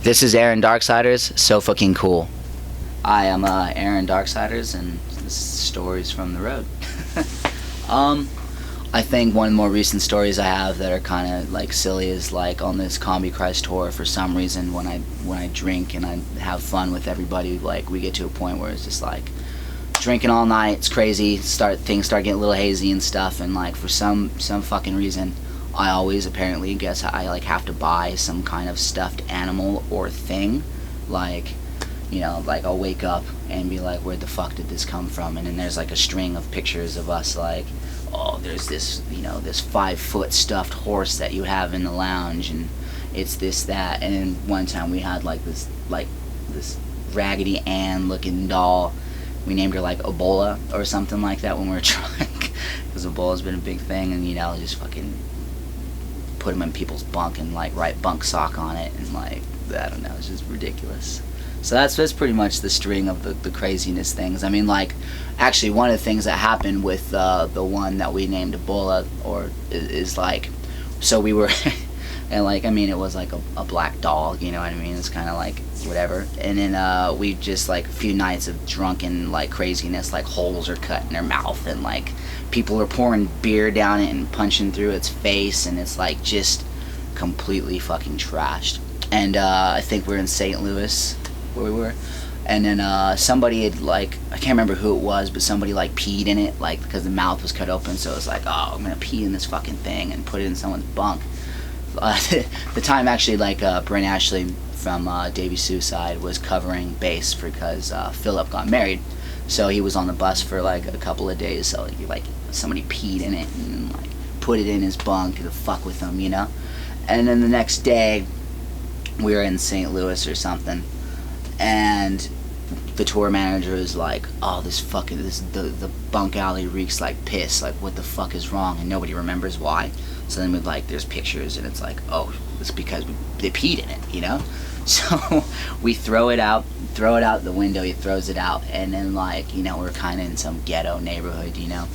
This is Aaron Darksiderz, so fucking cool. I am Aaron Darksiderz, and this is stories from the road. I think one of the more recent stories I have that are kind of like silly is like on this Combi Christ tour. For some reason, when I drink and I have fun with everybody, like we get to a point where it's just like drinking all night. It's crazy. Things start getting a little hazy and stuff, and like for some fucking reason, I always apparently guess I like have to buy some kind of stuffed animal or thing, like, you know, like I'll wake up and be like, where the fuck did this come from? And then there's like a string of pictures of us like, oh, there's this, you know, this 5-foot stuffed horse that you have in the lounge, and it's this, that. And then one time we had like this Raggedy Ann looking doll. We named her like Ebola or something like that when we were drunk, because Ebola's been a big thing, and you know, just fucking put them in people's bunk and like write bunk sock on it, and like, I don't know, it's just ridiculous. So that's pretty much the string of the craziness things. I mean, like, actually one of the things that happened with the one that we named Ebola, or is like, so we were and like, I mean, it was like a black dog, you know what I mean? It's kind of like whatever. And then we just like a few nights of drunken like craziness, like holes are cut in their mouth, and like people are pouring beer down it and punching through its face, and it's like just completely fucking trashed. And I think we're in St. Louis where we were, and then somebody had like, I can't remember who it was, but somebody like peed in it, like because the mouth was cut open, so it was like, oh, I'm gonna pee in this fucking thing and put it in someone's bunk. The time actually, like Brent Ashley from Davey Suicide was covering bass because Philip got married, so he was on the bus for like a couple of days, so like somebody peed in it and like put it in his bunk to fuck with him, you know. And then the next day we were in St. Louis or something, and the tour manager is like, oh, the bunk alley reeks like piss, like what the fuck is wrong? And nobody remembers why. So then there's pictures, and it's like, oh, it's because they peed in it, you know. So we throw it out the window. He throws it out, and then like, you know, we're kind of in some ghetto neighborhood, you know,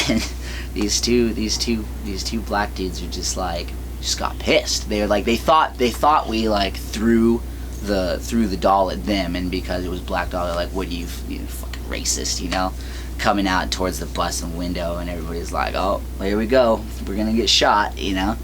and these two black dudes are just got pissed. They're like, they thought we like threw the doll at them, and because it was black doll, they're like, what are you fucking racist, you know, coming out towards the bus and window, and everybody's like, oh, here we go, we're gonna get shot, you know.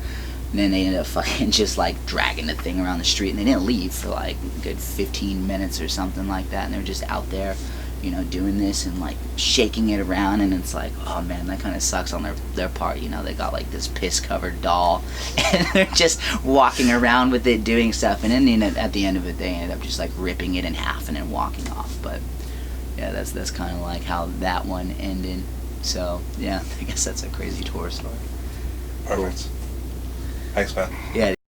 And then they ended up fucking just like dragging the thing around the street, and they didn't leave for like a good 15 minutes or something like that, and they were just out there, you know, doing this and like shaking it around. And it's like, oh man, that kind of sucks on their part, you know. They got like this piss covered doll and they're just walking around with it doing stuff, and then at the end of it they ended up just like ripping it in half and then walking off. But yeah, that's kind of like how that one ended. So yeah, I guess that's a crazy tour story. Perfect. Cool. Thanks, man. Yeah.